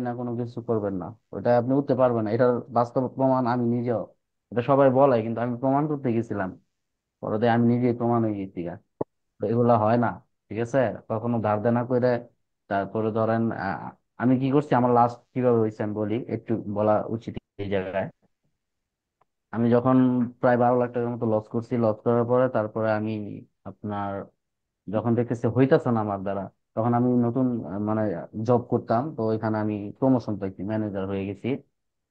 না কোনো কিছু করবেন না, ওটা আপনি উঠতে পারবেন না। এটার বাস্তব প্রমাণ আমি নিজেও। এটা সবাই বলে কিন্তু আমি প্রমাণ করতে গেছিলাম, পরে দিয়ে আমি নিজেই প্রমাণ হয়ে গেছি গা। তো এগুলা হয় না, ঠিক আছে? কখনো ধার দেনা করে। তারপরে ধরেন আমি কি করছি, আমার লাস্ট কিভাবে হয়েছে আমি বলি, একটু বলা উচিত এই জায়গায়। আমি যখন প্রায় 12 লাখ টাকার মতো লস করছি, লস করার পরে তারপরে আমি আপনার যখন দেখতেছি হইতাছে না আমার দ্বারা, তখন আমি নতুন মানে জব করতাম, তো ওইখানে আমি প্রমোশন পাইছি, ম্যানেজার হয়ে গেছি।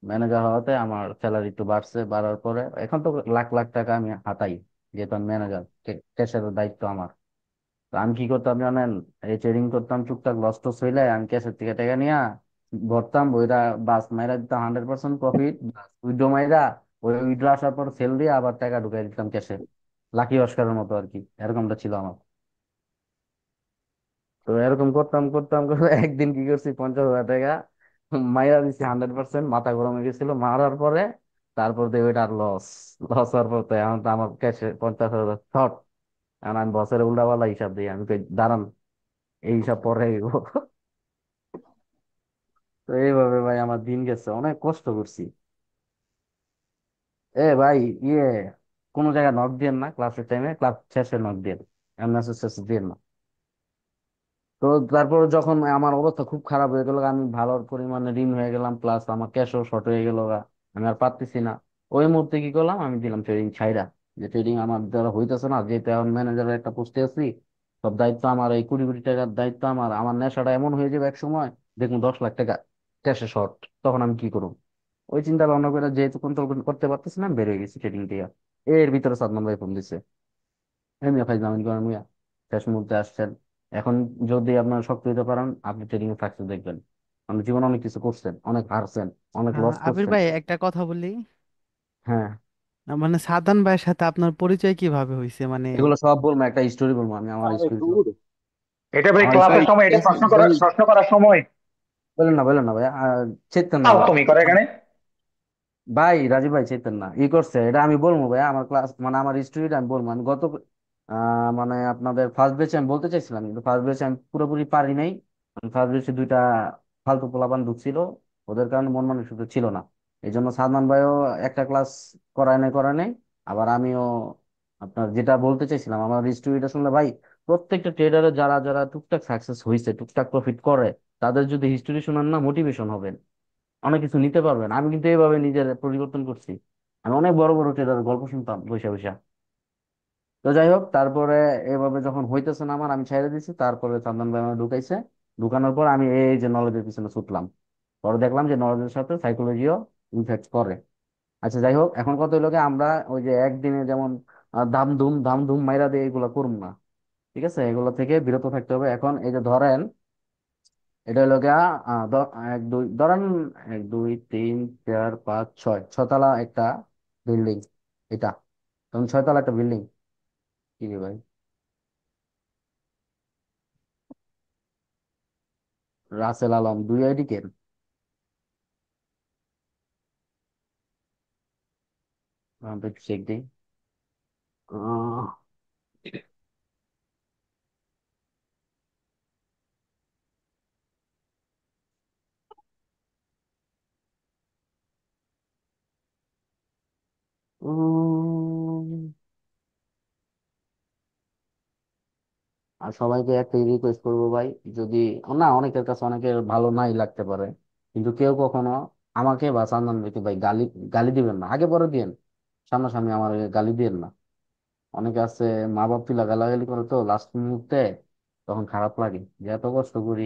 ম্যানেজার হওয়াতে আমার স্যালারি একটু বাড়ছে, বাড়ার পরে এখন তো লাখ লাখ টাকা আমি হাতাই, যেহেতু আমি ম্যানেজার। ক্যাশের দায়িত্ব আমার। তো আমি কি করতাম জানেন? এই ট্রেডিং করতাম, টুকটাক লস টস হইলে আমি ক্যাশের থেকে টাকা নিয়া ভরতাম বইটা, বাস মাইরা দিতাম 100% প্রফিট, উইড্রো মাইরা, ওই উইড্রো আসার পর সেল দিয়ে আবার টাকা ঢুকাই দিতাম ক্যাশে। লাকি অস্কারের মতো আর কি, এরকমটা ছিল আমার। তো এরকম করতাম করতাম করে একদিন কি করছি, 50,000 টাকা মাইরা দিচ্ছি 100%, মাথা গরম হয়ে গেছিল মারার পরে। তারপর দিয়ে ওইটা আর লস, লস হওয়ার পর তো এখন তো আমার ক্যাশে 50,000 শর্ট। এখন আমি বছরে উল্টাপাল্টা হিসাব দিই, আমি কই দাঁড়ান, এই হিসাব পরে হইবো। তো এইভাবে ভাই আমার দিন গেছে, অনেক কষ্ট করছি। ভাই, ইয়ে, কোন জায়গায় নক দিয়েন না ক্লাসের টাইমে, ক্লাস শেষে নক দিয়েন, মেসেজ শেষে দিয়েন না। তো তারপর যখন আমার অবস্থা খুব খারাপ হয়ে গেল, আমি ভালো পরিমাণে ঋণ হয়ে গেলাম, প্লাস আমার ক্যাশও শর্ট হয়ে গেল গা, আমি আর পারতেছি না। ওই মুহূর্তে কি করলাম, আমি দিলাম ট্রেডিং ছাইরা। যে ট্রেডিং আমার দ্বারা হইতেছে না, যেহেতু এখন ম্যানেজারের একটা পোস্টে আছি, সব দায়িত্ব আমার, এই কোটি কোটি টাকার দায়িত্ব আমার। আমার নেশাটা এমন হয়ে যাবে এক সময়, দেখুন 10 লাখ টাকা ক্যাশে শর্ট, তখন আমি কি করব? ওই চিন্তা ভাবনা করে যেহেতু কন্ট্রোল করতে পারতেছি না, বের হয়ে গেছি ট্রেডিং থেকে। এর ভিতরে সাদমান ভাই ফোন দিছে, এমনি ফাইজলামি করেন মিয়া, শেষ মুহূর্তে আসছেন। এখন যদি আপনার শক্তি দিতে পারেন, আপনি ট্রেডিং এ সাকসেস দেখবেন। আপনি জীবনে অনেক কিছু করছেন, অনেক হারছেন, অনেক লস আবির করছেন। ভাই, একটা কথা বলি। হ্যাঁ, মানে সাদান ভাইয়ের সাথে আপনার পরিচয় কিভাবে হয়েছে মানে? এগুলো সব বলবো, একটা স্টোরি বলবো আমি, আমার আরে স্টোরি সব। দূর, এটা ভাই আমার ক্লাসের স্টোরি সময়, এটা প্রশ্ন করার সময়। বলেন না, বলেন না ভাই, চেতেন না তাও ভাই। তুমি করে এখানে। ভাই রাজীব ভাই চেতেন না, ই করছে এটা আমি বলবো ভাই, আমার ক্লাস মানে আমার স্টোরিটা আমি বলবো। আমি গত মানে আপনাদের ফার্স্ট বেচে আমি বলতে চাইছিলাম, কিন্তু ফার্স্ট বেচে আমি পুরোপুরি পারি নাই। ফার্স্ট বেচে দুইটা ফালতু পোলাপান ঢুকছিল, ওদের কারণে মন মানসিকতা ছিল না। এই জন্য সাদমান ভাইও একটা ক্লাস করায় নাই। আবার আমিও আপনার যেটা বলতে চাইছিলাম, আমার স্টোরিটা শুনলে ভাই, প্রত্যেকটা ট্রেডারে যারা যারা টুকটাক সাকসেস হয়েছে, টুকটাক প্রফিট করে, তাদের যদি হিস্টোরি শোনান না, মোটিভেশন হবেন, অনেক কিছু নিতে পারবেন। আমি কিন্তু এইভাবে নিজের পরিবর্তন করছি। আমি অনেক বড় বড় ট্রেডারের গল্প শুনতাম বৈশা বৈশা। তো যাই হোক, তারপরে এভাবে যখন হইতেছে না আমার, আমি ছেড়ে দিছি। তারপরে চান্দন ভাই আমাকে ঢুকাইছে, ঢুকানোর পর আমি এই যে নলেজের পিছনে ছুটলাম। পরে দেখলাম যে নলেজের সাথে সাইকোলজিও ইনফেক্ট করে। আচ্ছা যাই হোক, এখন কত হইলো কি, আমরা ওই যে একদিনে যেমন দাম ধুম মাইরা দিয়ে এগুলো করুম না, ঠিক আছে? এগুলো থেকে বিরত থাকতে হবে। এখন এই যে ধরেন, এটা হলো গিয়া এক দুই ধরেন, 1 2 3 4 5 6 ছতলা একটা বিল্ডিং, এটা তখন 6 তলা একটা বিল্ডিং। কি রে ভাই, রাসেল আলম 2 আইডি কেন? আমি একটু চেক দিই। আহ, উম, আর সবাইকে একটা রিকোয়েস্ট করবো ভাই, যদি না, অনেকের কাছে অনেকের ভালো নাই লাগতে পারে, কিন্তু কেউ কখনো আমাকে বা সান্দান ভাইকে ভাই গালি গালি দিবেন না, আগে পরে দিয়েন, সামনাসামনি আমার গালি দিয়েন না। অনেকে আছে, মা বাপ তুই গালাগালি করে তো লাস্ট মুহূর্তে, তখন খারাপ লাগে যে এত কষ্ট করি,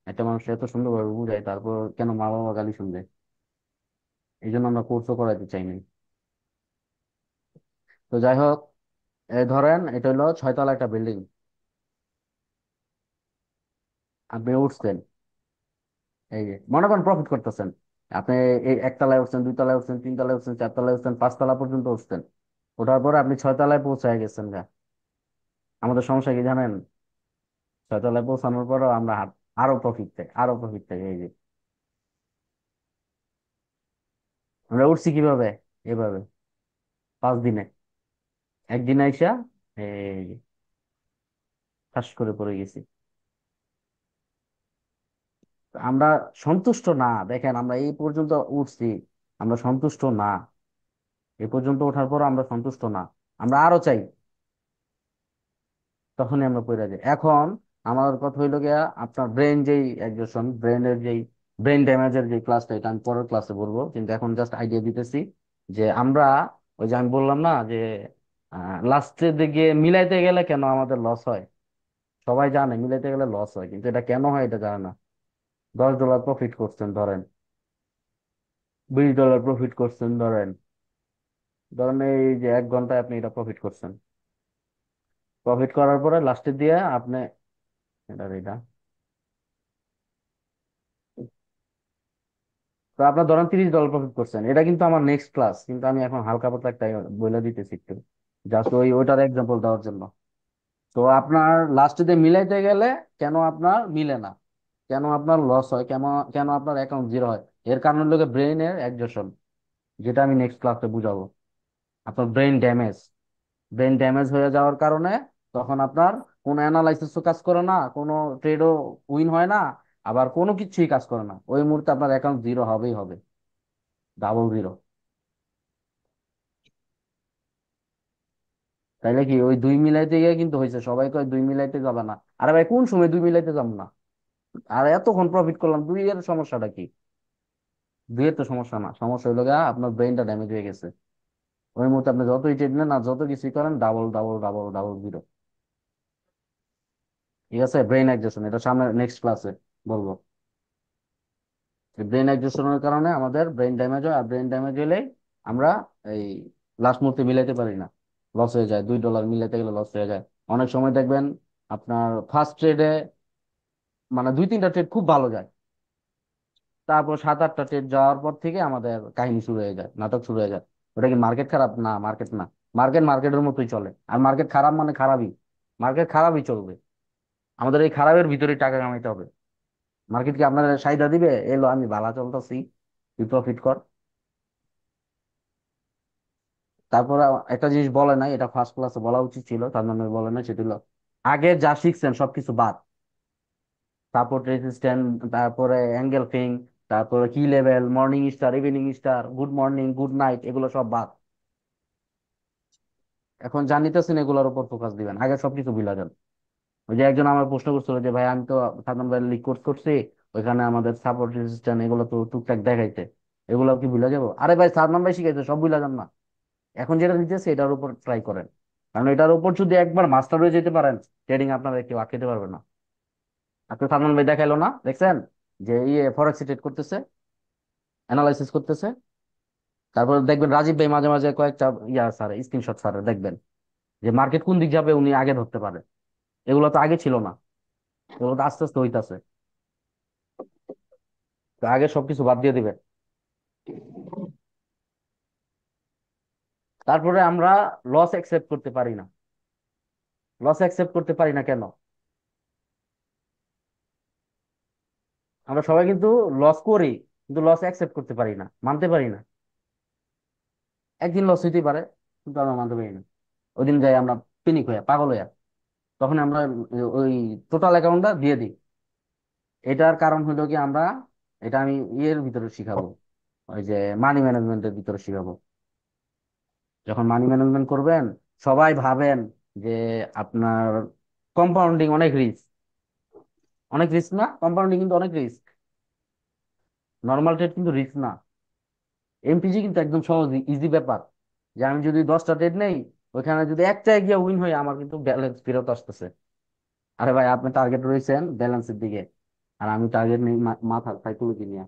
একটা মানুষ এত সুন্দরভাবে বুঝাই, তারপর কেন মা বাবা গালি শুনবে? এই জন্য আমরা কোর্সও করাইতে চাই না। তো যাই হোক, এই ধরেন এটা হলো 6 তলা একটা বিল্ডিং, আপনি উঠছেন, এই যে মনে করেন প্রফিট করতেছেন, আপনি এই 1 তলায় উঠছেন, 2 তলায় উঠছেন, 3 তলায় উঠছেন, 4 তলায় উঠছেন, 5 তলা পর্যন্ত উঠছেন। ওঠার পরে আপনি 6 তলায় পৌঁছায় গেছেন গা। আমাদের সমস্যা কি জানেন? 6 তলায় পৌঁছানোর পরও আমরা আরো প্রফিট চাই, আরো প্রফিট চাই। এই যে আমরা উঠছি কিভাবে, এভাবে 5 দিনে, একদিন আইসা এই ঠাস করে পড়ে গেছি। আমরা সন্তুষ্ট না। দেখেন আমরা এই পর্যন্ত উঠছি, আমরা সন্তুষ্ট না। এই পর্যন্ত ওঠার পর আমরা সন্তুষ্ট না, আমরা আরো চাই। তখনই আমরা পড়ে যাই। এখন আমার কথা হইলো গিয়া, আপনার ব্রেন যেই একজন ব্রেনের যেই ব্রেন ড্যামেজের যে ক্লাসটা, এটা আমি পরের ক্লাসে বলবো, কিন্তু এখন জাস্ট আইডিয়া দিতেছি যে আমরা, ওই যে আমি বললাম না যে লাস্টের দিকে মিলাইতে গেলে কেন আমাদের লস হয়। সবাই জানে মিলাইতে গেলে লস হয়, কিন্তু এটা কেন হয় এটা জানে না। $10 প্রফিট করছেন ধরেন, $20 প্রফিট করছেন ধরেন, ধরেন এই যে 1 ঘন্টায় আপনি এটা প্রফিট করছেন। প্রফিট করার পরে লাস্টের দিয়ে আপনি এটা তো আপনার ধরেন $30 প্রফিট করছেন। এটা কিন্তু আমার নেক্সট ক্লাস, কিন্তু আমি এখন হালকা পাতলা একটা বলে দিতেছি একটু, জাস্ট ওইটার এক্সাম্পল দেওয়ার জন্য। তো আপনার লাস্টে দিয়ে মিলাইতে গেলে কেন আপনার মিলে না, কেন আপনার লস হয়, কেন কেন আপনার অ্যাকাউন্ট জিরো হয়, এর কারণ হলো ব্রেইনের একজোশন, যেটা আমি নেক্সট ক্লাসে বুঝাবো। আপনার ব্রেন ড্যামেজ, ব্রেন ড্যামেজ হয়ে যাওয়ার কারণে তখন আপনার কোনো অ্যানালাইসিসও কাজ করে না, কোনো ট্রেডও উইন হয় না, আবার কোনো কিছুই কাজ করে না। ওই মুহূর্তে আপনার অ্যাকাউন্ট জিরো হবেই হবে, ডাবল জিরো। তাইলে কি ওই দুই মিলাইতে গিয়ে কিন্তু হয়েছে, সবাই কয় দুই মিলাইতে যাবে না। আরে ভাই কোন সময় দুই মিলাইতে যাব না? আর এতক্ষণ প্রফিট করলাম, দুই এর সমস্যাটা কি? দুই এর তো সমস্যা না, সমস্যা হইলো গা আপনার ব্রেনটা ড্যামেজ হয়ে গেছে। ওই মুহূর্তে আপনি যতই ট্রেড নেন না, যত কিছুই করেন, double double double double zero. ঠিক আছে, ব্রেন একজেশন, এটা সামনে নেক্সট ক্লাসে বলবো। ব্রেন একজেশনের কারণে আমাদের ব্রেন ড্যামেজ হয়, আর ব্রেন ড্যামেজ হলে আমরা এই লাস্ট মুহূর্তে মিলাইতে পারি না, লস হয়ে যায়। $2 মিলাইতে গেলে লস হয়ে যায়। অনেক সময় দেখবেন আপনার ফার্স্ট ট্রেডে মানে 2-3টা ট্রেড খুব ভালো যায়, তারপর 7-8টা ট্রেড যাওয়ার পর থেকে আমাদের কাহিনী শুরু হয়ে যায়, নাটক শুরু হয়ে যায়। ওটা কি মার্কেট খারাপ? না, মার্কেট না। মার্কেট মার্কেটের মতোই চলে, আর মার্কেট খারাপ মানে খারাপই। মার্কেট খারাপই চলবে, আমাদের এই খারাপের ভিতরেই টাকা কামাইতে হবে। মার্কেট কি আপনার সাইদা দিবে এলো আমি ভালো চলতেছি, তুই প্রফিট কর? তারপর একটা জিনিস বলে নাই, এটা ফার্স্ট ক্লাসে বলা উচিত ছিল, তার মানে বলে না, সেটা হলো আগে যা শিখছেন সবকিছু বাদ। সাপোর্ট রেজিস্ট্যান্ট, তারপরে অ্যাঙ্গেল ফিং, তারপরে কি level, morning star, evening star, good morning, good night, এগুলো সব বাদ। এখন যা নিতেছেন এগুলোর উপর ফোকাস দিবেন, আগে সবকিছু ভুলে যান। ওই যে একজন আমার প্রশ্ন করছিল যে ভাই আমি তো সাধারণ ভাই লিগ কোর্স করছি, ওইখানে আমাদের সাপোর্ট রেজিস্ট্যান্ট এগুলো তো টুকটাক দেখাইছে, এগুলো কি ভুলে যাবো? আরে ভাই সালমান ভাই শিখাইছে, সব ভুলে যান না। এখন যেটা দিতেছে এটার উপর ট্রাই করেন, কারণ এটার উপর যদি একবার মাস্টার হয়ে যেতে পারেন, ট্রেডিং আপনারা কেউ আটকাতে পারবে না। আপনি সালমান ভাই দেখাইলো না, দেখছেন যে ইয়ে ফরেক্স ট্রেড করতেছে, অ্যানালাইসিস করতেছে। তারপর দেখবেন রাজীব ভাই মাঝে মাঝে কয়েকটা স্যার স্ক্রিনশট স্যার দেখবেন যে মার্কেট কোন দিক যাবে উনি আগে ধরতে পারে। এগুলো তো আগে ছিল না, এগুলো তো আস্তে আস্তে হইতাছে। তো আগে সবকিছু বাদ দিয়ে দিবেন। তারপরে আমরা লস অ্যাকসেপ্ট করতে পারি না। লস অ্যাকসেপ্ট করতে পারি না কেন? আমরা সবাই কিন্তু লস করি, কিন্তু লস অ্যাকসেপ্ট করতে পারি না, মানতে পারি না। একদিন লস হইতেই পারে, কিন্তু আমরা মানতে পারি না। ওই দিন যাই আমরা পিনিক হইয়া পাগল হইয়া, তখন আমরা ওই টোটাল অ্যাকাউন্টটা দিয়ে দিই। এটার কারণ হলো কি আমরা, এটা আমি ইয়ের ভিতরে শিখাবো, ওই যে মানি ম্যানেজমেন্টের ভিতরে শিখাবো। যখন মানি ম্যানেজমেন্ট করবেন, সবাই ভাবেন যে আপনার কম্পাউন্ডিং অনেক রিস্ক। অনেক রিস্ক না? কম্পাউন্ডিং কিন্তু অনেক রিস্ক। নর্মাল ট্রেড কিন্তু রিস্ক না। এমটিজি কিন্তু একদম সহজ, ইজি ব্যাপার। যে আমি যদি 10টা ট্রেড নেই, ওইখানে যদি একটাই গিয়ে উইন হয়, আমার কিন্তু ব্যালেন্স ফেরত আসতেছে। আরে ভাই আপনি টার্গেট রয়েছেন ব্যালেন্সের দিকে, আর আমি টার্গেট নেই মাথার সাইকোলজি নিয়ে।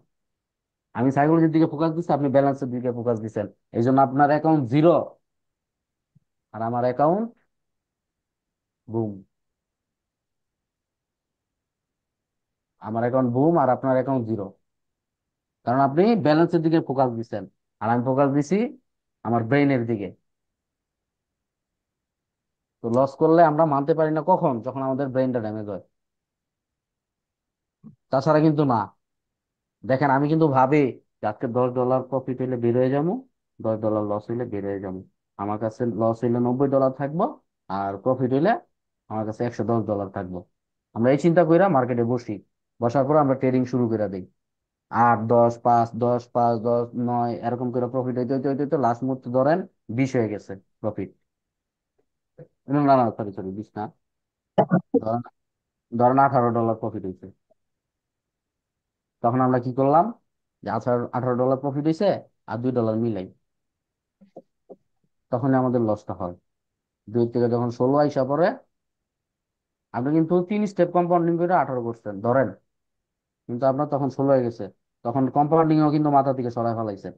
আমি সাইকোলজির দিকে ফোকাস দিচ্ছি, আপনি ব্যালেন্সের দিকে ফোকাস দিচ্ছেন। এই জন্য আপনার অ্যাকাউন্ট জিরো, আর আমার অ্যাকাউন্ট বুম। আমার অ্যাকাউন্ট বুম আর আপনার অ্যাকাউন্ট জিরো, কারণ আপনি ব্যালেন্সের দিকে ফোকাস দিচ্ছেন, আর আমি ফোকাস দিছি আমার ব্রেইনের দিকে। তো লস করলে আমরা মানতে পারি না কখন, যখন আমাদের ব্রেইনটা ড্যামেজ হয়। তাছাড়া কিন্তু না। দেখেন আমি কিন্তু ভাবি যে আজকে $10 প্রফিট হইলে বের হয়ে যাবো, $10 লস হইলে বের হয়ে যাবো। আমার কাছে লস হইলে $90 থাকবো, আর প্রফিট হইলে আমার কাছে $110 থাকবো। আমরা এই চিন্তা কইরা মার্কেটে বসি। বসার পর আমরা ট্রেডিং শুরু করে দিই। 8, 10, 5, 10, 5, 10, 9 এরকম করে প্রফিট হইতে হইতে হইতে লাস্ট মুহূর্তে ধরেন 20 হয়ে গেছে প্রফিট। না না, সরি সরি, 20 না, ধরেন ধরেন $18 প্রফিট হয়েছে। তখন আমরা কি করলাম, যে $18 প্রফিট হয়েছে, আর $2 মিলাই, তখনই আমাদের লসটা হয়। 2 থেকে যখন 16 আইসা পরে, আপনি কিন্তু 3 স্টেপ কম্পাউন্ডিং করে 18 করছেন ধরেন, কিন্তু আপনার তখন 16 হয়ে গেছে। তখন কম্পাউন্ডিং ও কিন্তু মাথা থেকে সরাই ফেলাইছে।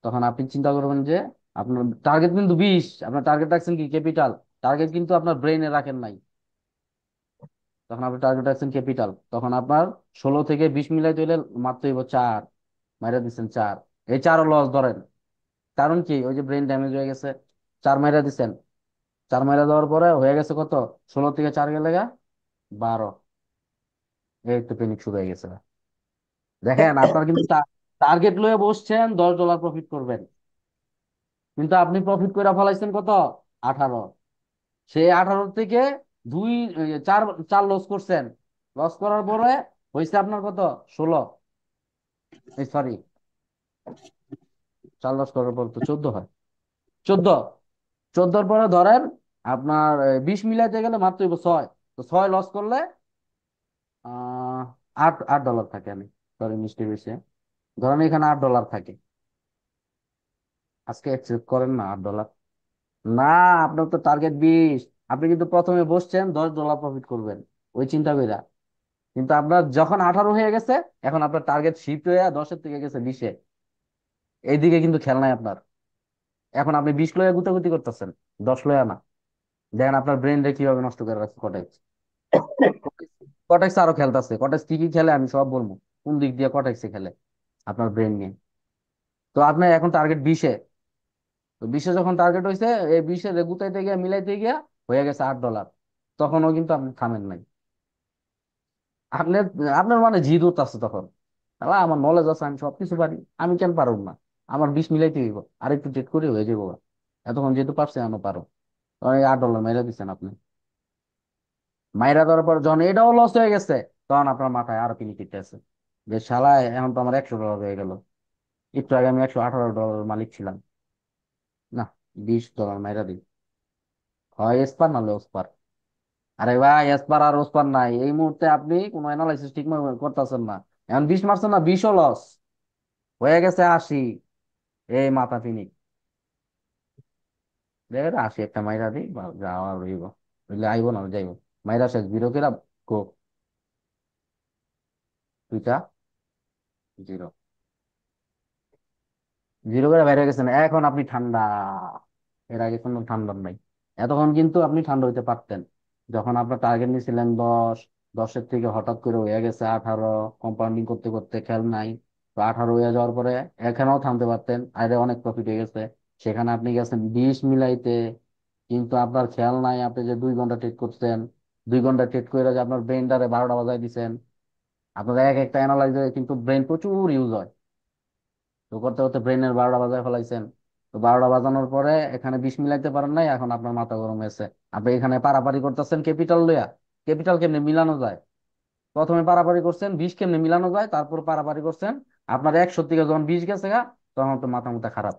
তখন আপনি চিন্তা করবেন যে আপনার টার্গেট কিন্তু 20, আপনার টার্গেট রাখছেন কি ক্যাপিটাল, টার্গেট কিন্তু আপনার ব্রেইনে রাখেন নাই। তখন আপনি টার্গেট রাখছেন ক্যাপিটাল, তখন আপনার 16 থেকে 20 মিলাই দিলে মাত্র হইব 4, মাইরা দিচ্ছেন 4, এই 4ও লস ধরেন। কারণ কি, ওই যে ব্রেন ড্যামেজ হয়ে গেছে, 4 মাইরা দিচ্ছেন। 4 মাইরা দেওয়ার পরে হয়ে গেছে কত, 16 থেকে 4 গেলে 12, এই তো পেনিক শুরু হয়ে গেছে। দেখেন আপনার কিন্তু টার্গেট লয়ে বসছেন $10 প্রফিট করবেন, কিন্তু আপনি প্রফিট করে ফেলাইছেন কত, 18। সেই 18 থেকে দুই, চার, চার লস করছেন। লস করার পরে হয়েছে আপনার কত, 16, এই সরি, 4 লস করার পর তো 14 হয়, 14। 14 পরে ধরেন আপনার 20 মিলাইতে গেলে মাত্র 6, তো 6 লস করলে আহ আট আট ডলার থাকে। আমি সরি মিস্টেক হয়েছে, ধরেন এখানে $8 থাকে। আজকে অ্যাকসেপ্ট করেন না $8। না, আপনার তো টার্গেট 20, আপনি কিন্তু প্রথমে বসছেন $10 প্রফিট করবেন ওই চিন্তা কইরা, কিন্তু আপনার যখন 18 হয়ে গেছে, এখন আপনার টার্গেট শিফট হয়ে 10-এর থেকে গেছে 20-এ। এইদিকে কিন্তু খেল নাই আপনার। এখন আপনি 20 লয়া গুতাগুতি করতেছেন, 10 লয়া না। দেখেন আপনার ব্রেন রে কিভাবে নষ্ট করে রাখছে কটেক্স। কটেক্স আরো খেলতেছে, কটেক্স কি কি খেলে আমি সব বলবো, কোন দিক দিয়ে কটেক্সে খেলে আপনার ব্রেন নিয়ে। তো আপনার এখন টার্গেট 20-এ, তো 20-এ যখন টার্গেট হয়েছে, এই 20-এ গুতাইতে গিয়া মিলাইতে গিয়া হয়ে গেছে $8, তখনও কিন্তু আপনি থামেন নাই। আপনি, আপনার মানে জিদ আছে তখন, আলা আমার নলেজ আছে, আমি সবকিছু পারি, আমি কেন পারব না, আমার 20 মিলাইতে হইব, আর একটু চেক করে হয়ে যাবো গা। এতক্ষণ যেহেতু পারছে এমন পারো, তখন এই $8 মাইরা দিচ্ছেন আপনি। মাইরা দেওয়ার পর যখন এটাও লস হয়ে গেছে, তখন আপনার মাথায় আরো কিনি কিনতে আছে, যে শালায় এখন তো আমার $100 হয়ে গেল, একটু আগে আমি $118 মালিক ছিলাম। না, $20 মাইরা দিই, হয় এসপার নাহলে ওসপার। আরে ভাই, এসপার আর ওসপার নাই, এই মুহূর্তে আপনি কোনো অ্যানালাইসিস ঠিক মতো করতেছেন না। এখন 20 মারছেন না, 20ও লস হয়ে গেছে 80, এই মাথা ফিনিক। দেখ 80 একটা মাইরা দিই, যাওয়া রইব, বুঝলে আইব না যাইব। মাইরা শেষ বিরোধীরা গো, 2টা 0, 0 করে বাইরে গেছেন, এখন আপনি ঠান্ডা। এর আগে কোনো ঠান্ডা নাই। এতক্ষণ কিন্তু আপনি ঠান্ডা হইতে পারতেন, যখন আপনার টার্গেট নিয়েছিলেন 10, 10-এর থেকে হঠাৎ করে হয়ে গেছে 18, কম্পাউন্ডিং করতে করতে খেয়াল নাই, তো 18 হয়ে যাওয়ার পরে এখানেও থামতে পারতেন, আরে অনেক প্রফিট হয়ে গেছে। সেখানে আপনি গেছেন 20 মিলাইতে, কিন্তু আপনার খেয়াল নাই আপনি যে 2 ঘন্টা ট্রেড করছেন, 2 ঘন্টা ট্রেড করে যে আপনার ব্রেনটারে 12টা বাজায় দিচ্ছেন। আপনার এক একটা অ্যানালাইজে কিন্তু ব্রেন প্রচুর ইউজ হয়, তো করতে করতে ব্রেনের 12টা বাজায় ফেলাইছেন। তো 12টা বাজানোর পরে এখানে 20 মিলাইতে পারেন নাই, এখন আপনার মাথা গরম হয়েছে। আপনি এখানে পারাপারি করতেছেন ক্যাপিটাল লইয়া, ক্যাপিটাল কেমনে মিলানো যায়, প্রথমে পারাপারি করছেন 20 কেমনে মিলানো যায়, তারপর পারাপারি করছেন আপনার 100 থেকে যখন 20 গেছে গা, তখন তো মাথা মুথা খারাপ।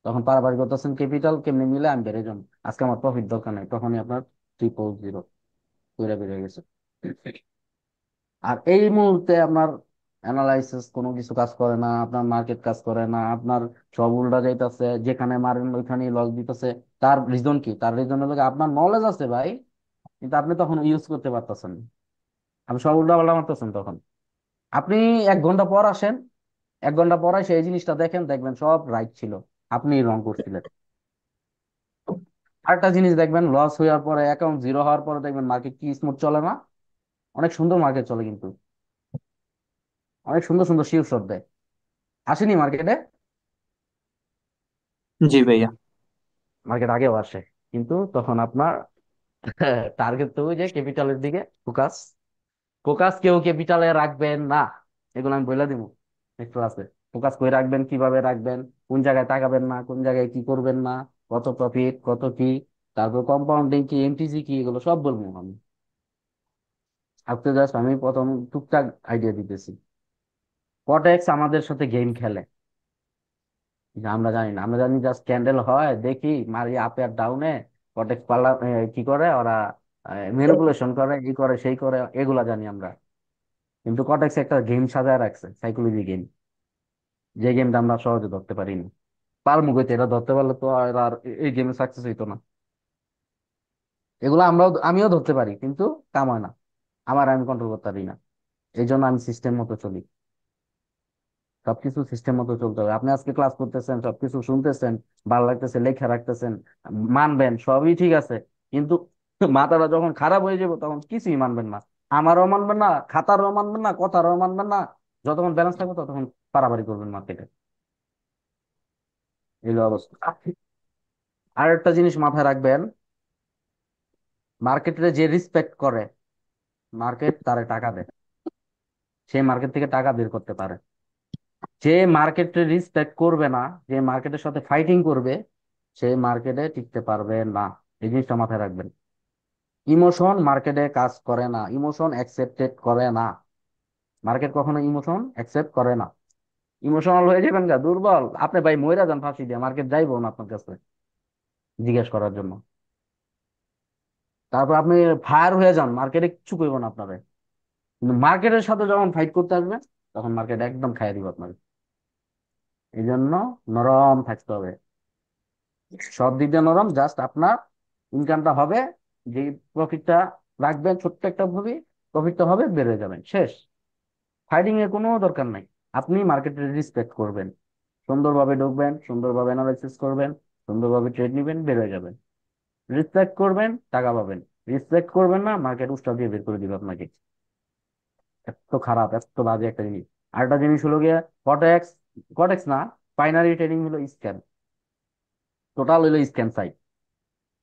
তখন পারাপারি করতেছেন ক্যাপিটাল কেমনে মিলে আমি বেড়ে যান, আজকে আমার প্রফিট দরকার নেই, তখনই আপনার 000 কইরা বেড়ে গেছে। আর এই মুহূর্তে আপনার অ্যানালাইসিস কোনো কিছু কাজ করে না, আপনার মার্কেট কাজ করে না, আপনার সব উল্টা যাইতেছে, যেখানে মারেন ওইখানেই লস দিতেছে। তার রিজন কি, তার রিজন হলো কি, আপনার নলেজ আছে ভাই, কিন্তু আপনি তখন ইউজ করতে পারতেছেন না। আপনি সব উল্টা পাল্টা মারতেছেন তখন। আপনি 1 ঘন্টা পর আসেন, 1 ঘন্টা পর এসে এই জিনিসটা দেখেন, দেখবেন সব রাইট ছিল, আপনি রং করছিলেন। আরেকটা জিনিস দেখবেন, লস হওয়ার পরে, অ্যাকাউন্ট জিরো হওয়ার পরে দেখবেন মার্কেট কি স্মুথ চলে না, অনেক সুন্দর মার্কেট চলে কিন্তু, অনেক সুন্দর সুন্দর শিওর শট দেয়। আসেনি মার্কেটে, জি ভাইয়া। মার্কেট আগেও আসে, কিন্তু তখন আপনার টার্গেট তো ওই যে ক্যাপিটালের দিকে ফোকাস, ফোকাস কেউ ক্যাপিটালে রাখবেন না, এগুলো আমি বলে দিব একটু আছে। ফোকাস করে রাখবেন, কিভাবে রাখবেন, কোন জায়গায় তাকাবেন না, কোন জায়গায় কি করবেন না, কত প্রফিট কত কি, তারপর কম্পাউন্ডিং কি, এমটিজি কি, এগুলো সব বলবো আমি। আজকে জাস্ট আমি প্রথম টুকটাক আইডিয়া দিতেছি। কটেক্স আমাদের সাথে গেম খেলে, যে আমরা জানি না, আমরা জানি জাস্ট ক্যান্ডেল হয় দেখি, মারি আপে আর ডাউনে, কটেক্স পাল্লা কি করে ওরা, ম্যানিপুলেশন করে, এই করে সেই করে, এগুলা জানি আমরা। কিন্তু কটেক্স একটা গেম সাজায় রাখছে, সাইকোলজি গেম, যে গেমটা আমরা সহজে ধরতে পারিনি। পারমু কইতে, এটা ধরতে পারলে তো আর আর এই গেমে সাকসেস হইতো না। এগুলো আমিও ধরতে পারি, কিন্তু কাম হয় না, আমি কন্ট্রোল করতে পারি না। এই জন্য আমি সিস্টেম মতো চলি। সবকিছু সিস্টেম মতো চলতে হবে। আপনি আজকে ক্লাস করতেছেন, সবকিছু শুনতেছেন, ভালো লাগতেছে, লেখা রাখতেছেন, মানবেন, সবই ঠিক আছে, কিন্তু মাথাটা যখন খারাপ হয়ে যাবে তখন কিছুই মানবেন না। আমারও মানবেন না, খাতারও মানবেন না, কথারও মানবেন না। যতক্ষণ ব্যালেন্স থাকবে ততক্ষণ পারাপারি করবেন মার্কেটে। এই হলো অবস্থা। আর একটা জিনিস মাথায় রাখবেন, মার্কেটে যে রিসপেক্ট করে, মার্কেট তারে টাকা দেয়, সে মার্কেট থেকে টাকা বের করতে পারে। যে মার্কেটে রিসপেক্ট করবে না, যে মার্কেটের সাথে ফাইটিং করবে, সে মার্কেটে টিকতে পারবে না। এই জিনিসটা মাথায় রাখবেন। ইমোশন মার্কেটে কাজ করে না, ইমোশন অ্যাকসেপ্টেড করে না। মার্কেট কখনো ইমোশন অ্যাকসেপ্ট করে না। ইমোশনাল হয়ে যাবেন গা, দুর্বল আপনি ভাই, মইরা যান ফাঁসি দিয়ে, মার্কেট যাইবো না আপনার কাছে জিজ্ঞেস করার জন্য। তারপর আপনি ফায়ার হয়ে যান, মার্কেটে কিচ্ছু করবো না আপনারে। কিন্তু মার্কেটের সাথে যখন ফাইট করতে আসবেন, তখন মার্কেট একদম খাইয়ে দিব আপনাকে। এই জন্য নরম থাকতে হবে, সব দিক দিয়ে নরম। জাস্ট আপনার ইনকামটা হবে, যে প্রফিটটা রাখবেন ছোট্ট একটা ভাবে, প্রফিটটা হবে, বেড়ে যাবেন, শেষ। ফাইটিং এর কোনো দরকার নাই। আপনি মার্কেটে রেসপেক্ট করবেন, সুন্দরভাবে ঢুকবেন, সুন্দরভাবে অ্যানালাইসিস করবেন, সুন্দরভাবে ট্রেড নিবেন, বেড়ে যাবেন। রেসপেক্ট করবেন, টাকা পাবেন। রেসপেক্ট করবেন না, মার্কেট উষ্টা দিয়ে বের করে দিবে আপনাকে। এত খারাপ, এত বাজে একটা জিনিস। আরেকটা জিনিস হলো গিয়ে, কটেক্স, কটেক্স না, বাইনারি ট্রেডিং হলো স্ক্যাম। টোটাল হলো স্ক্যাম সাইট।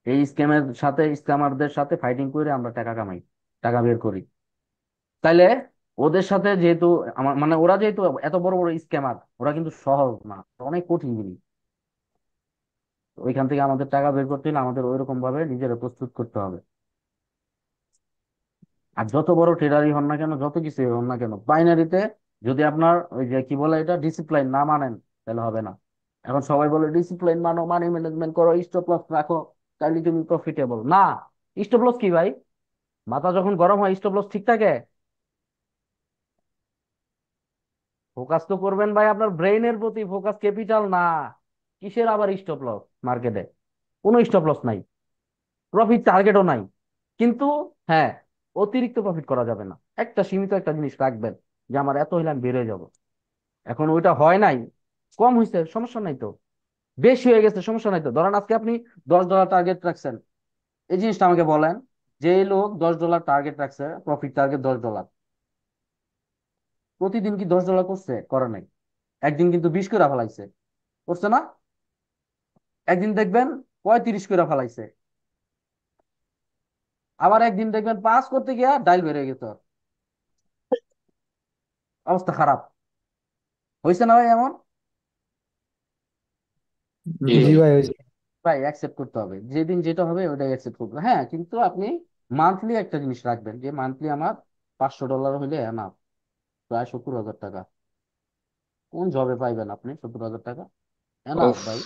এই স্ক্যামের সাথে, স্ক্যামারদের সাথে ফাইটিং করে আমরা টাকা কামাই, টাকা বের করি। তাইলে ওদের সাথে যেহেতু, আমার মানে ওরা যেহেতু এত বড় বড় স্ক্যামার, ওরা কিন্তু সহজ না, অনেক কঠিন জিনিস। ওইখান থেকে আমাদের টাকা বের করতে হলে আমাদের ওইরকম ভাবে নিজেরা প্রস্তুত করতে হবে। আর যত বড় ট্রেডারই হন না কেন, যত কিছু হন না কেন, বাইনারিতে যদি আপনার ওই যে কি বলে এটা, ডিসিপ্লিন না মানেন, তাহলে হবে না। এখন সবাই বলে ডিসিপ্লিন মানো, মানি ম্যানেজমেন্ট করো, স্টপ লস রাখো, তাহলে তুমি প্রফিটেবল। না, স্টপ লস কি ভাই? মাথা যখন গরম হয় স্টপ লস ঠিক থাকে? ফোকাস তো করবেন ভাই আপনার ব্রেইনের প্রতি, ফোকাস ক্যাপিটাল না। কিসের আবার স্টপ লস? মার্কেটে কোনো স্টপ লস নাই, প্রফিট টার্গেটও নাই। কিন্তু হ্যাঁ, অতিরিক্ত প্রফিট করা যাবে না। একটা সীমিত একটা জিনিস রাখবেন, যে আমার এত হইলে আমি বেড়ে যাব। এখন ওইটা হয় নাই, কম হয়েছে সমস্যা নাই তো, বেশি হয়ে গেছে সমস্যা নাই তো। ধরেন আজকে আপনি $10 টার্গেট রাখছেন, এই জিনিসটা আমাকে বলেন, যে লোক $10 টার্গেট রাখছে, প্রফিট টার্গেট $10, প্রতিদিন কি $10 করছে? করে নাই। একদিন কিন্তু 20 করে ফেলাইছে, করছে না? একদিন দেখবেন 35 করে ফেলাইছে, আবার একদিন দেখবেন 5 করতে গিয়া ডাইল বেড়ে গেছে ওর। অবস্থা খারাপ হয়েছে না ভাই এমন? জি জি ভাই। ভাই, হয়েছে। ভাই অ্যাকসেপ্ট করতে হবে, যেদিন যেটা হবে ওটাই অ্যাকসেপ্ট করবে। হ্যাঁ, কিন্তু আপনি মান্থলি একটা জিনিস রাখবেন, যে মান্থলি আমার $500 হইলে এনাফ, প্রায় 70,000 টাকা। কোন জবে পাইবেন আপনি 70,000 টাকা? এনাফ উফ। ভাই।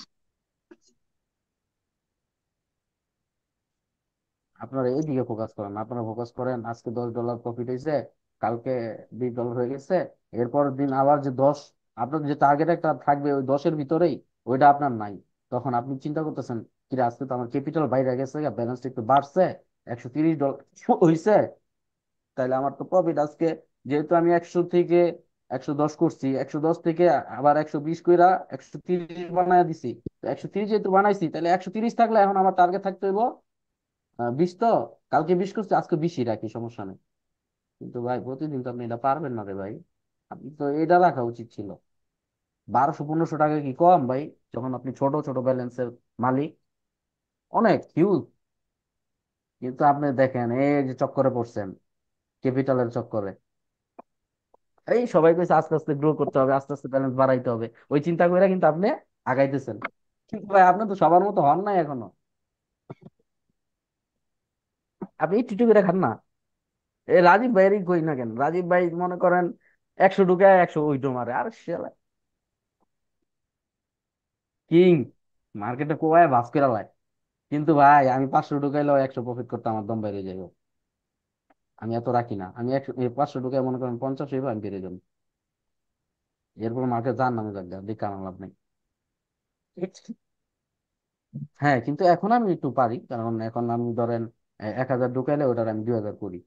আপনারা এইদিকে ফোকাস করেন, আপনারা ফোকাস করেন আজকে $10 প্রফিট হয়েছে, কালকে $20 হয়ে গেছে, এরপর দিন আবার যে 10, আপনার যে টার্গেট একটা থাকবে ওই 10-এর ভিতরেই, ওইটা আপনার নাই। তখন আপনি চিন্তা করতেছেন, কি রে, আজকে তো আমার ক্যাপিটাল বাইরে গেছে, ব্যালেন্সটা একটু বাড়ছে, $130 হয়েছে, তাইলে আমার তো প্রফিট আজকে, যেহেতু আমি 100 থেকে 110 করছি, 110 থেকে আবার 120 কইরা 130 বানায় দিছি। তো 130 যেহেতু বানাইছি, তাহলে 130 থাকলে এখন আমার টার্গেট থাকতে হইব 20। তো কালকে 20 করছি, আজকে 20ই রাখি, সমস্যা নেই। কিন্তু ভাই প্রতিদিন তো আপনি এটা পারবেন না রে ভাই। আপনি তো এটা রাখা উচিত ছিল। 1200-1500 টাকা কি কম ভাই? যখন আপনি ছোট ছোট ব্যালেন্সের মালিক, অনেক হিউজ। কিন্তু আপনি দেখেন এই যে চক্করে পড়ছেন, ক্যাপিটালের চক্করে। এই সবাই কইছে আস্তে আস্তে গ্রো করতে হবে, আস্তে আস্তে ব্যালেন্স বাড়াইতে হবে, ওই চিন্তা করে কিন্তু আপনি আগাইতেছেন। কিন্তু ভাই আপনি তো সবার মতো হন নাই এখনো। আপনি একটু একটু করে খান না। এই রাজীব ভাইয়েরই কই না কেন, রাজীব ভাই মনে করেন 100 ঢুকায় 100 উইডো মারে, আর শালা কিং, মার্কেটে কোয়ায় ভাস করে লাই। কিন্তু ভাই আমি 500 ঢুকাইলেও 100 প্রফিট করতে আমার দম বাইরে যাবে। আমি এত রাখি না, আমি 100 500 ঢুকাই মনে করেন 50 হইব আমি বেরিয়ে যাবো। এরপর মার্কেট যার নামে যাক দেখে আমার লাভ নেই। হ্যাঁ কিন্তু এখন আমি একটু পারি, কারণ এখন আমি ধরেন 1000 ঢুকাইলে ওটার আমি 2000 করি,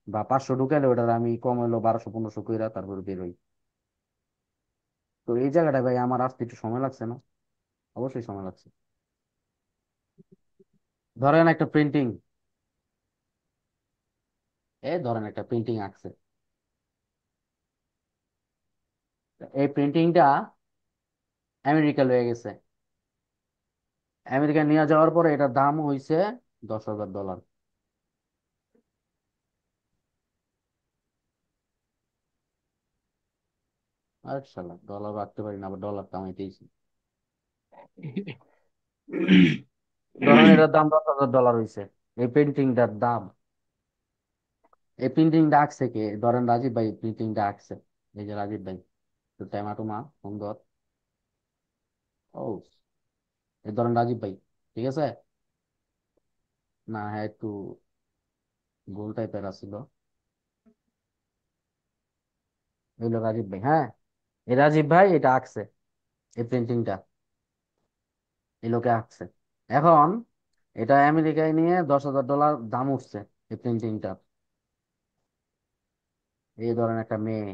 বা 500 ঢুকাইলে ওটার আমি কম হইলো 1200 1500 কইরা তারপরে বেরোই। তো এই জায়গাটায় ভাই আমার আসতে একটু সময় লাগছে না? অবশ্যই সময় লাগছে। ধরেন একটা প্রিন্টিং, ধরেন একটা প্রিন্টিং আঁকছে, এই প্রিন্টিংটা আমেরিকা লয়ে গেছে। আমেরিকা নিয়ে যাওয়ার পরে এটার দাম হইছে $10,000। আর শালা ডলার রাখতে পারি না, আবার ডলার কামাইতেইছি। ধরেন এটার দাম $10,000 হইছে, এই পেন্টিংটার দাম। এই প্রিন্টিংটা আঁকছে কে? ধরেন রাজীব ভাই প্রিন্টিংটা আঁকছে, এই যে রাজীব ভাই, তো টেমাটোমা সুন্দর। ও, এই ধরেন রাজীব ভাই, ঠিক আছে? না হ্যাঁ একটু গোল টাইপের আছিল। হইলো রাজীব ভাই, হ্যাঁ এই রাজীব ভাই এটা আঁকছে, এই পেন্টিংটা এই লোকে আঁকছে। এখন এটা আমেরিকায় নিয়ে $10,000 দাম উঠছে এই পেন্টিংটা। এই ধরেন একটা মেয়ে,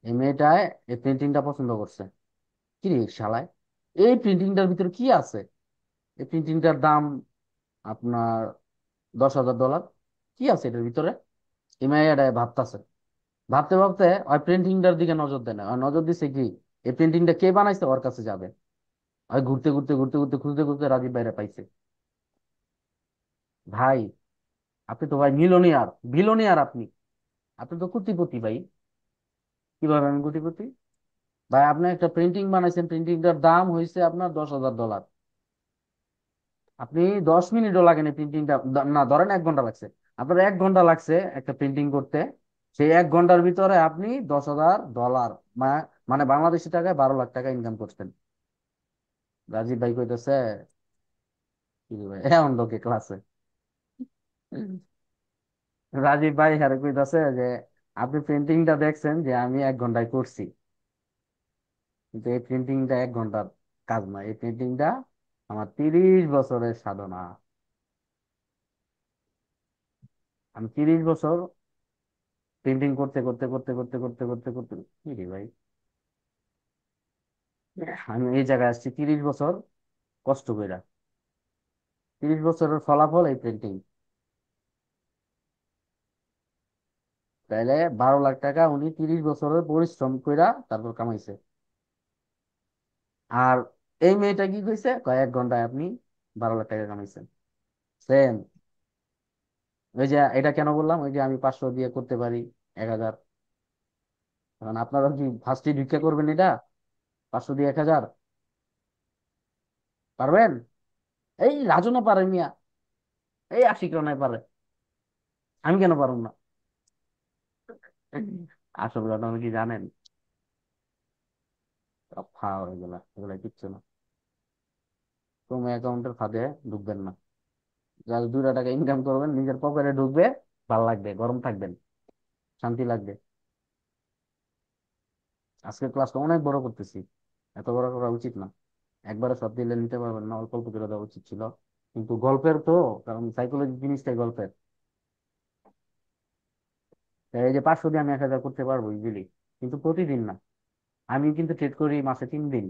এই মেয়েটায় এই পেন্টিংটা পছন্দ করছে। কি রে শালায়, এই প্রিন্টিংটার ভিতরে কি আছে? এই প্রিন্টিংটার দাম আপনার $10,000। কি আছে এটার ভিতরে? এই মেয়েটা ভাবতেছে, ভাবতে ভাবতে ওই প্রিন্টিংটার দিকে নজর দেয় না, আর নজর দিছে কি, এই প্রিন্টিংটা কে বানাইছে ওর কাছে যাবে। ওই ঘুরতে ঘুরতে ঘুরতে ঘুরতে খুঁজতে খুঁজতে রাজীব ভাইরা পাইছে। ভাই আপনি তো ভাই মিলনিয়ার, বিলনিয়ার আপনি, আপনি তো কোটিপতি ভাই। কিভাবে আমি কোটিপতি? ভাই আপনি একটা প্রিন্টিং বানাইছেন, প্রিন্টিংটার দাম হয়েছে আপনার $10,000। আপনি 10 মিনিটও লাগেনি প্রিন্টিংটা, না ধরেন 1 ঘন্টা লাগছে, আপনার 1 ঘন্টা লাগছে একটা প্রিন্টিং করতে। সেই 1 ঘন্টার ভিতরে আপনি $10,000, মানে বাংলাদেশি টাকায় 12 লাখ টাকা ইনকাম করছেন। রাজীব ভাই কইতেছে কি রে ভাই এমন লোকে ক্লাসে, রাজীব ভাই হ্যারে কইতাছে যে আপনি প্রিন্টিংটা দেখছেন যে আমি 1 ঘন্টায় করছি, কিন্তু এই প্রিন্টিংটা 1 ঘন্টার কাজ নয়, এই প্রিন্টিংটা আমার 30 বছরের সাধনা। আমি 30 বছর প্রিন্টিং করতে করতে করতে করতে করতে করতে করতে কি রে ভাই, আমি এই জায়গায় আসছি 30 বছর কষ্ট কইরা, 30 বছরের ফলাফল এই প্রিন্টিং। তাইলে 12 লাখ টাকা উনি 30 বছরের পরিশ্রম কইরা তারপর কামাইছে। আর এই মেয়েটা কি কইছে, কয় 1 ঘন্টায় আপনি 12 লাখ টাকা কামাইছেন। সেম, ওই যে এটা কেন বললাম, ওই যে আমি 500 দিয়ে করতে পারি 1000, কারণ আপনারা কি ফার্স্টে ঢুকে করবেন এটা? 500 দিয়ে 1000 পারবেন? এই রাজু না পারে মিয়া, এই আশিক রানায় পারে, আমি কেন পারবো না? আসল ঘটনা কি জানেন? সব ফাও এগুলা, এগুলা কিচ্ছু না। তুমি অ্যাকাউন্টের ফাঁদে ঢুকবেন না, জাস্ট 2টা টাকা ইনকাম করবেন, নিজের পকেটে ঢুকবে, ভালো লাগবে, গরম থাকবেন, শান্তি লাগবে। আজকে ক্লাসটা অনেক বড় করতেছি, এত বড় করা উচিত না। একবারে সব দিলে নিতে পারবেন না, অল্প অল্প করে দেওয়া উচিত ছিল। কিন্তু গল্পের তো, কারণ সাইকোলজি জিনিসটাই গল্পের। তাই এই যে 500 দিয়ে আমি 1000 করতে পারবো ইজিলি, কিন্তু প্রতিদিন না। আমি কিন্তু ট্রেড করি মাসে 3 দিন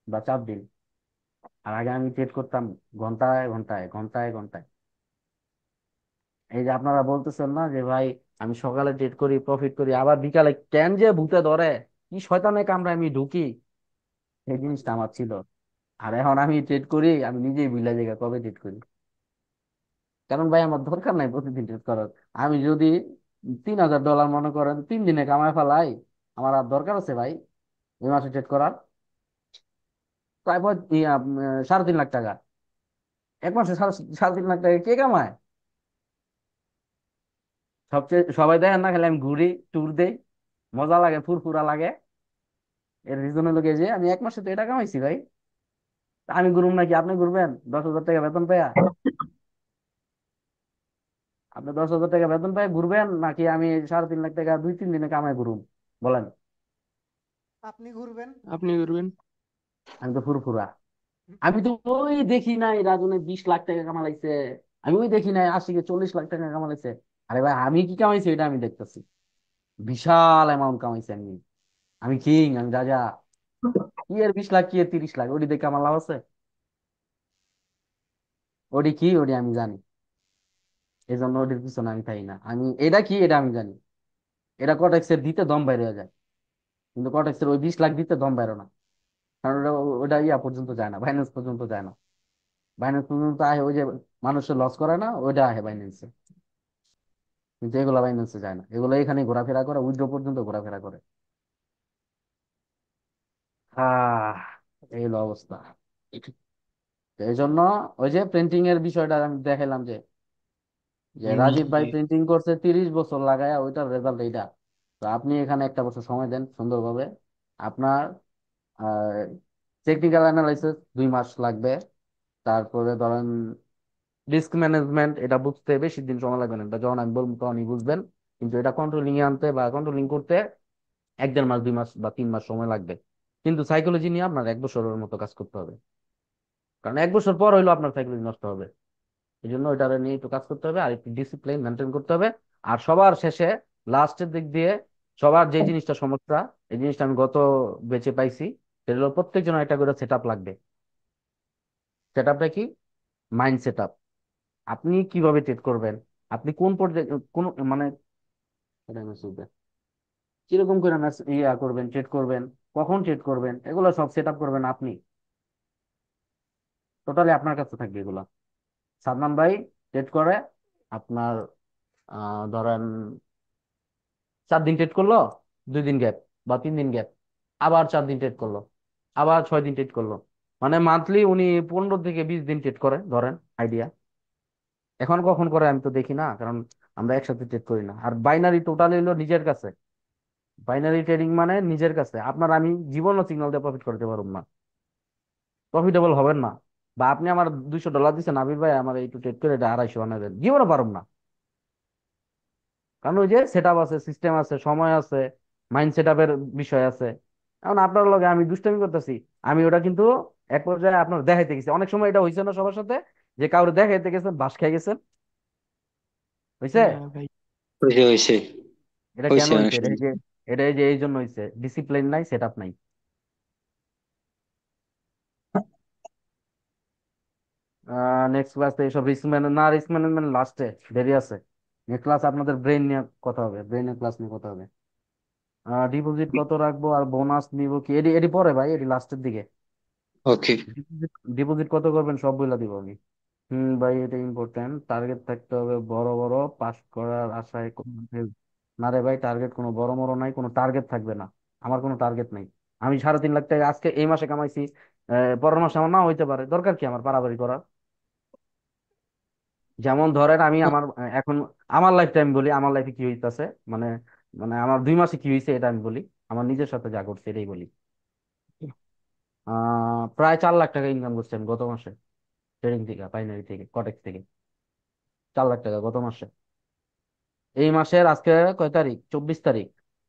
বা 4 দিন। আর আগে আমি ট্রেড করতাম ঘন্টায় ঘন্টায় ঘন্টায় ঘন্টায়। এই যে আপনারা বলতেছেন না যে ভাই আমি সকালে ট্রেড করি প্রফিট করি, আবার বিকালে কেন যে ভূতে ধরে, কি শয়তানে কামড়ে আমি ঢুকি, এই জিনিসটা আমার ছিল। আর এখন আমি ট্রেড করি, আমি নিজেই বুঝলা জায়গা কবে ট্রেড করি। কারণ ভাই আমার দরকার নাই প্রতিদিন ট্রেড করার। আমি যদি $3,000 মনে করেন 3 দিনে কামাই ফেলাই, আমার আর দরকার আছে ভাই এই মাসে ট্রেড করার? প্রায় 3.5 লাখ টাকা, 1 মাসে 3.5 লাখ টাকা কে কামায়? সবচেয়ে সবাই দেখেন না, খালি আমি ঘুরি, ট্যুর দেই, মজা লাগে, ফুরফুরা লাগে। এর রিজন হলো গিয়ে যে আমি 1 মাসে তো এটা কামাইছি ভাই। তা আমি ঘুরুম নাকি? আপনি ঘুরবেন 10,000 টাকা বেতন পাইয়া? আপনি 10,000 টাকা বেতন পাই ঘুরবেন, নাকি আমি 3.5 লাখ টাকা 2-3 দিনে কামাই ঘুরুম? বলেন। আপনি করবেন। আমি তো ফুরফুরা। আমি তো ওই দেখি নাই রাজনে 20 লাখ টাকা কামাইছে, আমি ওই দেখি নাই আশিকে 40 লাখ টাকা কামাইছে। আরে ভাই, আমি কি কামাইছি এটা আমি দেখতেছি। বিশাল অ্যামাউন্ট কামাইছি আমি। আমি কিং, আমি রাজা। কি এর 20 লাখ, কি এর 30 লাখ, ওটি দেখে আমার লাভ আছে? ওটি কি, ওটি আমি জানি। এই জন্য ওটির পিছনে আমি থাকি না। আমি এটা কি এটা আমি জানি। এটা কটেক্সের দিতে দম বাইরে হয়ে যায়, কিন্তু কটেক্সের ওই 20 লাখ দিতে দম বাইরে না। কারণ ওটা ওটা ইয়া পর্যন্ত যায় না, বাইন্যান্স পর্যন্ত যায় না। বাইন্যান্স পর্যন্ত আহে ওই যে মানুষের লস করে না, ওইটা আহে বাইন্যান্সে। কিন্তু এগুলা বাইন্যান্সে যায় না, এগুলো এখানে ঘোরাফেরা করে, উইথড্র পর্যন্ত ঘোরাফেরা করে। আহ এই হলো অবস্থা। তো এই জন্য ওই যে প্রিন্টিং এর বিষয়টা আমি দেখাইলাম যে, রাজীব ভাই জি। প্রিন্টিং করছে 30 বছর লাগায়, ওইটার রেজাল্ট এইটা। তো আপনি এখানে 1 বছর সময় দেন সুন্দরভাবে। আপনার টেকনিক্যাল অ্যানালাইসিস 2 মাস লাগবে। তারপরে ধরেন রিস্ক ম্যানেজমেন্ট, এটা বুঝতে বেশি দিন সময় লাগবে না, এটা যখন আমি বলবো তখনই বুঝবেন। কিন্তু এটা কন্ট্রোলিং এ আনতে বা কন্ট্রোলিং করতে 1-1.5 মাস, 2 মাস বা 3 মাস সময় লাগবে। কিন্তু সাইকোলজি নিয়ে আপনার 1 বছরের মতো কাজ করতে হবে। কারণ 1 বছর পর হইলো আপনার সাইকোলজি নষ্ট হবে। এই জন্য ওইটা নিয়ে একটু কাজ করতে হবে, আর একটু ডিসিপ্লিন মেনটেন করতে হবে। আর সবার শেষে, লাস্টের দিক দিয়ে, সবার যে জিনিসটা সমস্যা, এই জিনিসটা আমি গত বেঁচে পাইছি, সেটা হলো প্রত্যেকজনের একটা করে সেট আপ লাগবে। সেট আপটা কি? Mind set up. আপনি কিভাবে ট্রেড করবেন, আপনি কোন পর্যায়ে, কোন মানে এটা message দেয়। কিরকম করে ইয়া করবেন, ট্রেড করবেন, কখন ট্রেড করবেন, এগুলো সব সেট আপ করবেন আপনি। টোটালি আপনার কাছে থাকবে এগুলা। সাদমান ভাই ট্রেড করে আপনার, ধরেন 4 দিন ট্রেড করলো, 2 দিন গ্যাপ বা 3 দিন গ্যাপ, আবার 4 দিন ট্রেড করলো, আবার 6 দিন ট্রেড করলো। মানে মান্থলি উনি 15 থেকে 20 দিন ট্রেড করে ধরেন, আইডিয়া। এখন কখন করে আমি তো দেখি না, কারণ আমরা একসাথে ট্রেড করি না। আর বাইনারি টোটালি হলো নিজের কাছে। বাইনারি ট্রেডিং মানে নিজের কাছে। আপনার আমি জীবনও সিগন্যাল দিয়ে প্রফিট করতে পারবো না, প্রফিটেবল হবেন না। বা আপনি আমার $200 দিচ্ছেন, আবির ভাই আমার একটু ট্রেড করে এটা 250 বানায় দেন, জীবনও পারবো না। কারণ ওই যে সেট আপ আছে, সিস্টেম আছে, সময় আছে, মাইন্ড সেট আপের বিষয় আছে। এখন আপনার লগে আমি দুষ্টামি করতেছি, আমি ওটা কিন্তু এক পর্যায়ে আপনার দেখাইতে গেছি। অনেক সময় এটা হয়েছে না সবার সাথে, যে কাউরে দেখাইতে গেছেন বাস খেয়ে গেছেন, হয়েছে? হ্যাঁ ভাই। হয়েছে হয়েছে এটা কেন হয়েছে অনেক হয়েছে? এটা এই সময়। যে, এটা এই যে এই জন্য হয়েছে, ডিসিপ্লিন নাই, সেট আপ নাই। নেক্সট ক্লাসে এইসব রিস্ক ম্যানেজ না, রিস্ক ম্যানেজমেন্ট লাস্টে, দেরি আছে। নেক্সট ক্লাস আপনাদের ব্রেন নিয়ে কথা হবে, ব্রেনের ক্লাস নিয়ে কথা হবে। ডিপোজিট কত রাখবো আর বোনাস নিব কি, এডি এডি পরে ভাই, এডি লাস্টের দিকে। ওকে। ডিপোজিট, ডিপোজিট কত করবেন সব বইলা দিব আমি। ভাই এটা ইম্পর্টেন্ট, টার্গেট থাকতে হবে বড় বড়, পাস করার আশায় না রে ভাই, টার্গেট কোনো বড় বড় নাই, কোনো টার্গেট থাকবে না। আমার কোনো টার্গেট নাই। আমি 3.5 লাখ টাকা আজকে এই মাসে কামাইছি, পরের মাসে আমার না হইতে পারে, দরকার কি আমার বাড়াবাড়ি করার? যেমন ধরেন আমি আমার এখন আমার লাইফ টাইম বলি, আমার লাইফে কি হইতাছে, মানে মানে আমার 2 মাসে কি হয়েছে এটা আমি বলি, আমার নিজের সাথে যা করছে এটাই বলি। প্রায় 4 লাখ টাকা ইনকাম করছি আমি গত মাসে, ট্রেডিং থেকে, বাইনারি থেকে, কটেক্স থেকে। 4 লাখ টাকা গত মাসে। এই মাসের আজকে কয় তারিখ? 24 তারিখ।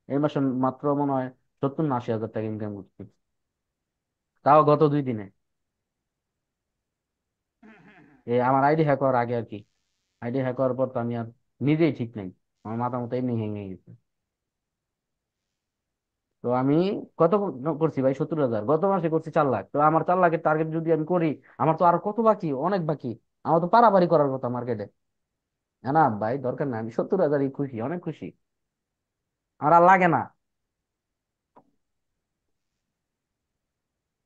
এই মাসে মাত্র মনে হয় 70 না 80 হাজার টাকা ইনকাম করছি, তাও গত 2 দিনে। এই আমার আইডি হ্যাক হওয়ার আগে আর কি। আইডি হ্যাক হওয়ার পর তো আমি আর নিজেই ঠিক নাই, আমার মাথা মতো এমনি ভেঙে গেছে। তো আমি কত করছি ভাই? 70,000। গত মাসে করছি 4 লাখ। তো আমার 4 লাখের টার্গেট যদি আমি করি, আমার তো আরো কত বাকি, অনেক বাকি। আমার তো পারাপারি করার কথা মার্কেটে। না ভাই, দরকার নাই, আমি 70,000 খুশি, অনেক খুশি। আমার আর লাগে না।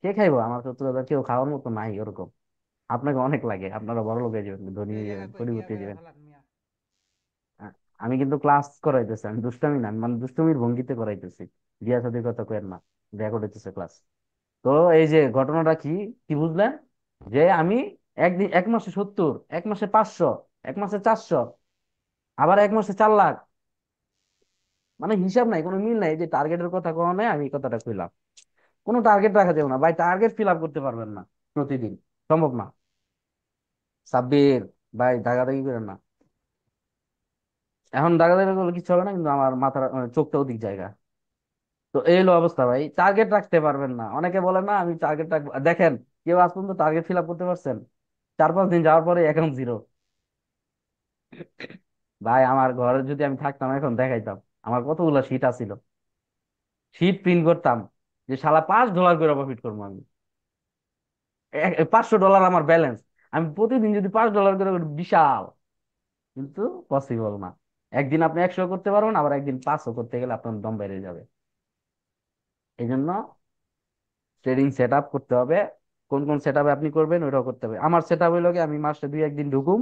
কে খাইবো আমার 70,000? কেউ খাওয়ার মতো নাই ওরকম। আপনাকে অনেক লাগে, আপনারা বড় লোক হয়ে যাবেন, ধনী হয়ে যাবেন, কোটিপতি হয়ে যাবেন। আ- আমি কিন্তু ক্লাস করাইতেছি, আমি দুষ্টামি না, আমি মানে দুষ্টমির ভঙ্গিতে করাইতেছি। বিয়া শাদীর কথা কেন না, রেকর্ড হইতেছে ক্লাস। তো এই যে ঘটনাটা কি, কি বুঝলেন? যে আমি একদিন 1 মাসে 70, 1 মাসে 500, 1 মাসে 400, আবার 1 মাসে 4 লাখ, মানে হিসাব নাই, কোনো মিল নাই। যে টার্গেটের কথা কোনো নাই, আমি এই কথাটা কইলাম। কোনো টার্গেট রাখা যাবে না ভাই, টার্গেট ফিল আপ করতে পারবেন না প্রতিদিন, সম্ভব না। সাব্বির ভাই, দাগাদাগি করেন না। এখন দাগাদাগি করলে কিছু হবে না, কিন্তু আমার মাথার চোখটা ওদিক জায়গা। তো এই হলো অবস্থা ভাই, টার্গেট রাখতে পারবেন না। অনেকে বলে না আমি টার্গেট রাখবো, দেখেন কেউ আজ পর্যন্ত টার্গেট ফিল আপ করতে পারছেন? 4-5 দিন যাওয়ার পরে অ্যাকাউন্ট জিরো। ভাই আমার ঘরে যদি আমি থাকতাম এখন দেখাইতাম আমার কতগুলো শীট আছিল। শীট প্রিন্ট করতাম যে শালা $5 করে প্রফিট করবো আমি। $500 আমার ব্যালেন্স, আমি প্রতিদিন যদি $5 করে করি, বিশাল। কিন্তু পসিবল না। একদিন আপনি 100 করতে পারবেন, আবার একদিন 500 করতে গেলে আপনার দম বেড়ে যাবে। এই জন্য ট্রেডিং সেট আপ করতে হবে। কোন কোন সেট আপে আপনি করবেন ওইটাও করতে হবে। আমার সেট আপ হইলো কি, আমি মাসে 2-1 দিন ঢুকুম,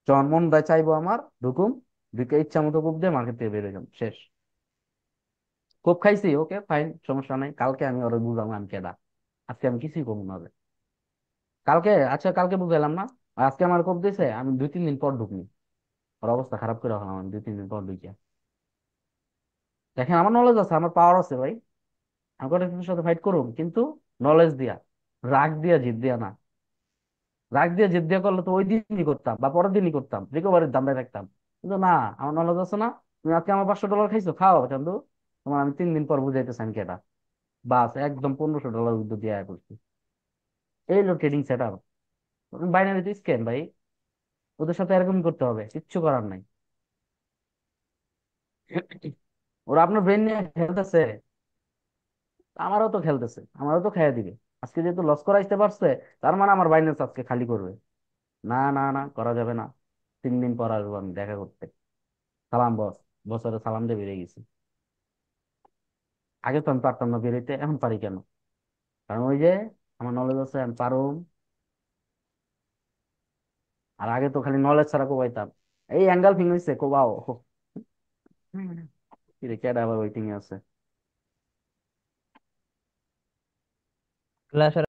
যখন মন দেয় চাইবো আমার ঢুকুম, ঢুকে ইচ্ছা মতো কোপ দিয়ে মার্কেট থেকে বেরোয় যাম, শেষ। কোপ খাইছি, ওকে ফাইন, সমস্যা নাই। কালকে আমি ওরা বুঝাবো আমি কেডা। আজকে আমি কিছুই করবো না ওরে। কালকে, আচ্ছা কালকে বুঝাইলাম না, আর আজকে আমার কোপ দিয়েছে, আমি 2-3 দিন পর ঢুকনি, ওর অবস্থা খারাপ করে হলাম আমি 2-3 দিন পর ঢুকিয়া। দেখেন আমার নলেজ আছে, আমার পাওয়ার আছে ভাই। আমি কয়েকজনের সাথে ফাইট করুম, কিন্তু নলেজ দিয়া, রাগ দিয়া, জিদ দিয়া না। রাগ দিয়ে জেদ দিয়ে করলে তো ওই দিনই করতাম বা পরের দিনই করতাম, রিকভারির ধান্দায় থাকতাম। কিন্তু না, আমার নলেজ আছে না। তুমি আজকে আমার $500 খাইছো, খাও চান্দু, তোমার আমি 3 দিন পর বুঝাইতেছি আমি কেটা। বাস একদম $1500 উদ্যোগ দিয়ে আয় করছি। এই হলো ট্রেডিং সেট আপ। বাইনারি তো স্ক্যাম ভাই, ওদের সাথে এরকমই করতে হবে, কিচ্ছু করার নাই। ওরা আপনার ব্রেন নিয়ে খেলতেছে, আমারও তো খেলতেছে, আমারও তো খেয়ে দিবে। আজকে যেহেতু লস করাইতে পারছে, তার মানে আমার বাইন্যান্স আজকে খালি করবে। না না না, করা যাবে না। 3 দিন পর আসবো আমি দেখা করতে। সালাম বস, বছরে সালাম দিয়ে বেরিয়ে গেছি। আগে তো আমি পারতাম না বেরোইতে, এখন পারি কেন? কারণ ওই যে আমার নলেজ আছে, আমি পারুম। আর আগে তো খালি নলেজ ছাড়া কোবাইতাম। এই অ্যাঙ্গেল ফিং হইছে কোবাও। কি রে, কেডা আবার ওয়েটিং এ আছে? ক্লাস